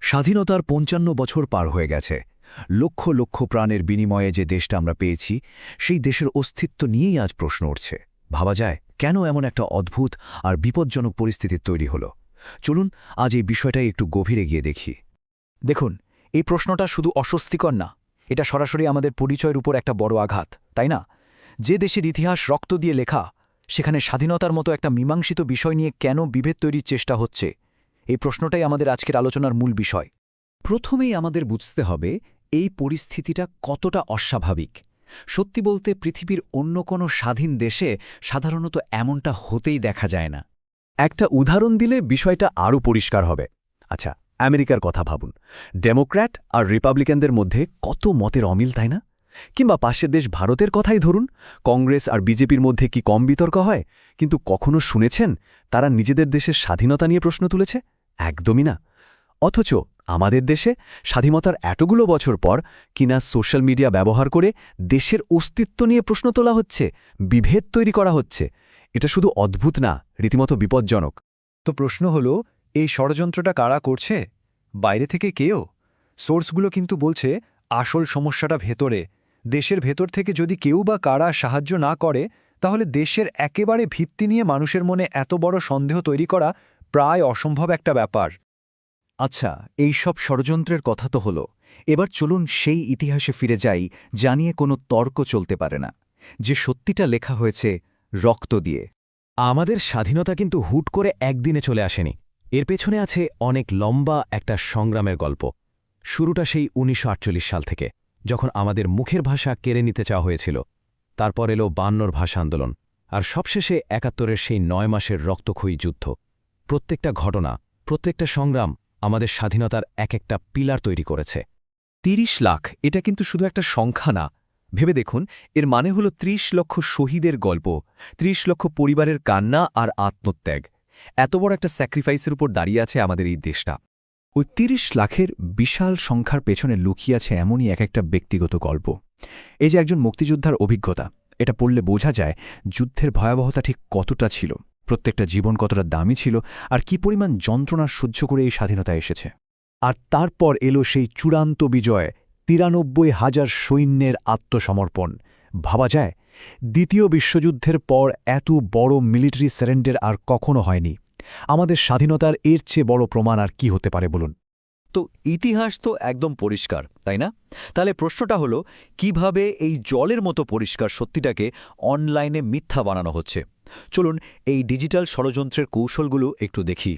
স্বাধীনতার ৫৫ বছর পার হয়ে গেছে। লক্ষ লক্ষ প্রাণের বিনিময়ে যে দেশটা আমরা পেয়েছি, সেই দেশের অস্তিত্ব নিয়েই আজ প্রশ্ন উঠছে। ভাবা যায়, কেন এমন একটা অদ্ভুত আর বিপজ্জনক পরিস্থিতির তৈরি হলো? চলুন আজ এই বিষয়টাই একটু গভীরে গিয়ে দেখি। দেখুন, এই প্রশ্নটা শুধু অস্বস্তিকর না, এটা সরাসরি আমাদের পরিচয়ের উপর একটা বড় আঘাত, তাই না? যে দেশের ইতিহাস রক্ত দিয়ে লেখা, সেখানে স্বাধীনতার মতো একটা মীমাংসিত বিষয় নিয়ে কেন বিভেদ তৈরির চেষ্টা হচ্ছে, এই প্রশ্নটাই আমাদের আজকের আলোচনার মূল বিষয়। প্রথমেই আমাদের বুঝতে হবে এই পরিস্থিতিটা কতটা অস্বাভাবিক। সত্যি বলতে পৃথিবীর অন্য কোনো স্বাধীন দেশে সাধারণত এমনটা হতেই দেখা যায় না। একটা উদাহরণ দিলে বিষয়টা আরও পরিষ্কার হবে। আচ্ছা, আমেরিকার কথা ভাবুন। ডেমোক্র্যাট আর রিপাবলিকানদের মধ্যে কত মতের অমিল, তাই না? কিংবা পাশের দেশ ভারতের কথাই ধরুন, কংগ্রেস আর বিজেপির মধ্যে কি কম বিতর্ক হয়? কিন্তু কখনো শুনেছেন তারা নিজেদের দেশের স্বাধীনতা নিয়ে প্রশ্ন তুলেছে? একদমই না। অথচ আমাদের দেশে স্বাধীনতার এতগুলো বছর পর কিনা সোশ্যাল মিডিয়া ব্যবহার করে দেশের অস্তিত্ব নিয়ে প্রশ্ন তোলা হচ্ছে, বিভেদ তৈরি করা হচ্ছে। এটা শুধু অদ্ভুত না, রীতিমতো বিপজ্জনক। তো প্রশ্ন হলো, এই ষড়যন্ত্রটা কারা করছে? বাইরে থেকে কেউ? সোর্সগুলো কিন্তু বলছে আসল সমস্যাটা ভেতরে। দেশের ভেতর থেকে যদি কেউ বা কারা সাহায্য না করে, তাহলে দেশের একেবারে ভিত্তি নিয়ে মানুষের মনে এত বড় সন্দেহ তৈরি করা প্রায় অসম্ভব একটা ব্যাপার। আচ্ছা, এই সব ষড়যন্ত্রের কথা তো হলো, এবার চলুন সেই ইতিহাসে ফিরে যাই যা নিয়ে কোনো তর্ক চলতে পারে না, যে সত্যিটা লেখা হয়েছে রক্ত দিয়ে। আমাদের স্বাধীনতা কিন্তু হুট করে একদিনে চলে আসেনি। এর পেছনে আছে অনেক লম্বা একটা সংগ্রামের গল্প। শুরুটা সেই ১৯৪৮ সাল থেকে, যখন আমাদের মুখের ভাষা কেড়ে নিতে চাওয়া হয়েছিল। তারপর এলো ৫২ ভাষা আন্দোলন, আর সবশেষে ৭১-এর সেই ৯ মাসের রক্তক্ষয়ী যুদ্ধ। প্রত্যেকটা ঘটনা, প্রত্যেকটা সংগ্রাম আমাদের স্বাধীনতার এক একটা পিলার তৈরি করেছে। ৩০ লাখ, এটা কিন্তু শুধু একটা সংখ্যা না। ভেবে দেখুন, এর মানে হলো ৩০ লক্ষ শহীদের গল্প, ৩০ লক্ষ পরিবারের কান্না আর আত্মত্যাগ। এত বড় একটা স্যাক্রিফাইসের উপর দাঁড়িয়ে আছে আমাদের এই দেশটা। ওই ৩০ লাখের বিশাল সংখ্যার পেছনে লুকিয়ে আছে এমনই এক একটা ব্যক্তিগত গল্প। এই যে একজন মুক্তিযোদ্ধার অভিজ্ঞতা, এটা পড়লে বোঝা যায় যুদ্ধের ভয়াবহতা ঠিক কতটা ছিল, প্রত্যেকটা জীবন কতটা দামি ছিল, আর কি পরিমাণ যন্ত্রণা সহ্য করে এই স্বাধীনতা এসেছে। আর তারপর এলো সেই চূড়ান্ত বিজয়, ৯৩,০০০ সৈন্যের আত্মসমর্পণ। ভাবা যায়, দ্বিতীয় বিশ্বযুদ্ধের পর এত বড় মিলিটারি সারেন্ডার আর কখনো হয়নি। আমাদের স্বাধীনতার এর চেয়ে বড় প্রমাণ আর কি হতে পারে বলুন? তো ইতিহাস তো একদম পরিষ্কার, তাই না? তাহলে প্রশ্নটা হলো, কিভাবে এই জলের মতো পরিষ্কার সত্যিটাকে অনলাইনে মিথ্যা বানানো হচ্ছে? চলুন এই ডিজিটাল ষড়যন্ত্রের কৌশলগুলো একটু দেখি।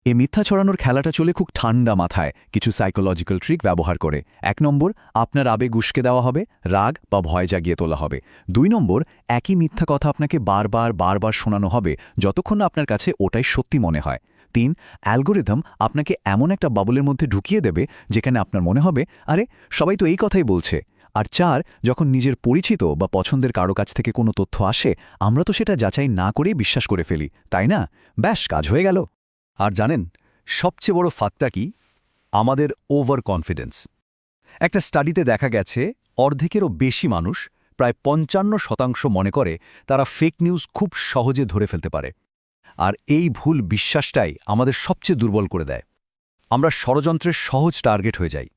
এ মিথ্যা ছড়ানোর খেলাটা চলে খুব ঠান্ডা মাথায়, কিছু সাইকোলজিক্যাল ট্রিক ব্যবহার করে। ১ নম্বর, আপনার আবেগ উস্কে দেওয়া হবে, রাগ বা ভয় জাগিয়ে তোলা হবে। ২ নম্বর, একই মিথ্যা কথা আপনাকে বারবার বারবার শোনানো হবে যতক্ষণ না আপনার কাছে ওটাই সত্যি মনে হয়। ৩, অ্যালগোরিদম আপনাকে এমন একটা বাবলের মধ্যে ঢুকিয়ে দেবে যেখানে আপনার মনে হবে, আরে সবাই তো এই কথাই বলছে। আর ৪, যখন নিজের পরিচিত বা পছন্দের কারো কাছ থেকে কোনো তথ্য আসে, আমরা তো সেটা যাচাই না করেই বিশ্বাস করে ফেলি, তাই না? ব্যাস, কাজ হয়ে গেল। আর জানেন সবচেয়ে বড় ফাঁকটা কি? আমাদের ওভার কনফিডেন্স। একটা স্টাডিতে দেখা গেছে অর্ধেকেরও বেশি মানুষ, প্রায় ৫৫% মনে করে তারা ফেক নিউজ খুব সহজে ধরে ফেলতে পারে। আর এই ভুল বিশ্বাসটাই আমাদের সবচেয়ে দুর্বল করে দেয়। আমরা ষড়যন্ত্রের সহজ টার্গেট হয়ে যাই।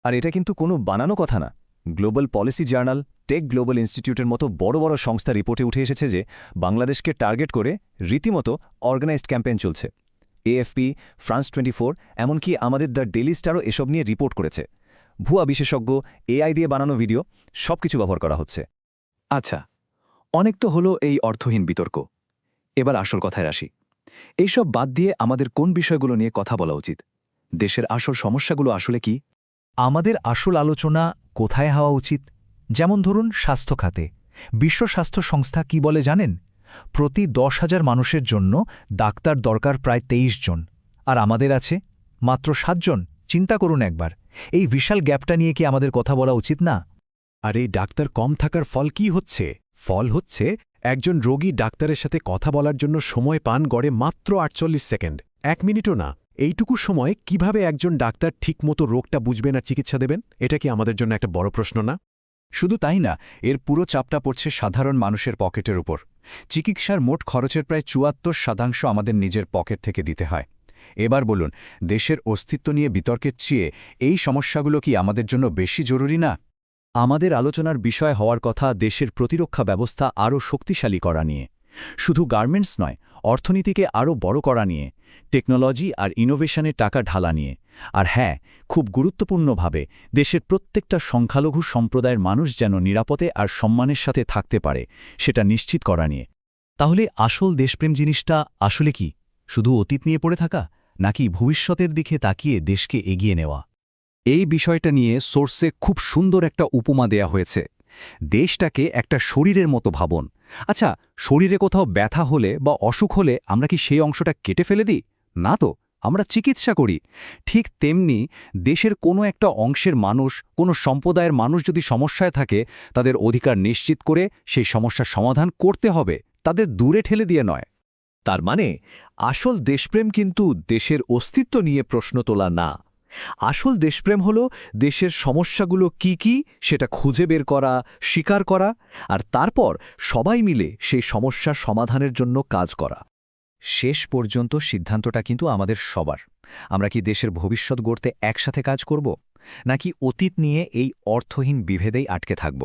আর এটা কিন্তু কোনো বানানো কথা না। Global policy journal, tech global ইনস্টিটিউটের মতো বড় বড় সংস্থা রিপোর্টে উঠে এসেছে যে বাংলাদেশকে টার্গেট করে রীতিমতো অর্গানাইজড ক্যাম্পেইন চলছে। এএফপি, ফ্রান্স 24, এমনকি আমাদের দ্য ডেইলি স্টারও এসব নিয়ে রিপোর্ট করেছে। ভুয়া বিশেষজ্ঞ, এআই দিয়ে বানানো ভিডিও, সবকিছু ব্যবহার করা হচ্ছে। আচ্ছা, অনেক তো হলো এই অর্থহীন বিতর্ক। এবার আসল কথায় আসি। এইসব বাদ দিয়ে আমাদের কোন বিষয়গুলো নিয়ে কথা বলা উচিত? দেশের আসল সমস্যাগুলো আসলে কি? আমাদের আসল আলোচনা কোথায় হওয়া উচিত? যেমন ধরুন স্বাস্থ্য খাতে। বিশ্ব স্বাস্থ্য সংস্থা কি বলে জানেন? প্রতি ১০,০০০ মানুষের জন্য ডাক্তার দরকার প্রায় ২৩ জন, আর আমাদের আছে মাত্র ৭ জন। চিন্তা করুন একবার, এই বিশাল গ্যাপটা নিয়ে কি আমাদের কথা বলা উচিত না? আর এই ডাক্তার কম থাকার ফল কি হচ্ছে? ফল হচ্ছে একজন রোগী ডাক্তারের সাথে কথা বলার জন্য সময় পান গড়ে মাত্র ৪৮ সেকেন্ড, ১ মিনিটও না। এইটুকু সময় কিভাবে একজন ডাক্তার ঠিকমতো রোগটা বুঝবেন আর চিকিৎসা দেবেন? এটা কি আমাদের জন্য একটা বড় প্রশ্ন না? শুধু তাই না, এর পুরো চাপটা পড়ছে সাধারণ মানুষের পকেটের উপর। চিকিৎসার মোট খরচের প্রায় ৭৪% আমাদের নিজের পকেট থেকে দিতে হয়। এবার বলুন, দেশের অস্তিত্ব নিয়ে বিতর্কের চেয়ে এই সমস্যাগুলো কি আমাদের জন্য বেশি জরুরি না? আমাদের আলোচনার বিষয় হওয়ার কথা দেশের প্রতিরক্ষা ব্যবস্থা আরও শক্তিশালী করা নিয়ে। শুধু গার্মেন্টস নয়, অর্থনীতিকে আরও বড় করা নিয়ে, টেকনোলজি আর ইনোভেশনে টাকা ঢালা নিয়ে। আর হ্যাঁ, খুব গুরুত্বপূর্ণভাবে দেশের প্রত্যেকটা সংখ্যালঘু সম্প্রদায়ের মানুষ যেন নিরাপদে আর সম্মানের সাথে থাকতে পারে, সেটা নিশ্চিত করা নিয়ে। তাহলে আসল দেশপ্রেম জিনিসটা আসলে কি? শুধু অতীত নিয়ে পড়ে থাকা, নাকি ভবিষ্যতের দিকে তাকিয়ে দেশকে এগিয়ে নেওয়া? এই বিষয়টা নিয়ে সোর্সে খুব সুন্দর একটা উপমা দেয়া হয়েছে। দেশটাকে একটা শরীরের মতো ভাবুন। আচ্ছা, শরীরে কোথাও ব্যথা হলে বা অসুখ হলে আমরা কি সেই অংশটা কেটে ফেলে দিই? না তো, আমরা চিকিৎসা করি। ঠিক তেমনি দেশের কোনো একটা অংশের মানুষ, কোনো সম্প্রদায়ের মানুষ যদি সমস্যায় থাকে, তাদের অধিকার নিশ্চিত করে সেই সমস্যার সমাধান করতে হবে, তাদের দূরে ঠেলে দিয়ে নয়। তার মানে আসল দেশপ্রেম কিন্তু দেশের অস্তিত্ব নিয়ে প্রশ্ন তোলা না। আসল দেশপ্রেম হল দেশের সমস্যাগুলো কি কি সেটা খুঁজে বের করা, স্বীকার করা, আর তারপর সবাই মিলে সেই সমস্যার সমাধানের জন্য কাজ করা। শেষ পর্যন্ত সিদ্ধান্তটা কিন্তু আমাদের সবার। আমরা কি দেশের ভবিষ্যৎ গড়তে একসাথে কাজ করব, নাকি অতীত নিয়ে এই অর্থহীন বিভেদেই আটকে থাকব?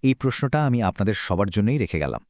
এই প্রশ্নটা আমি আপনাদের সবার জন্যই রেখে গেলাম।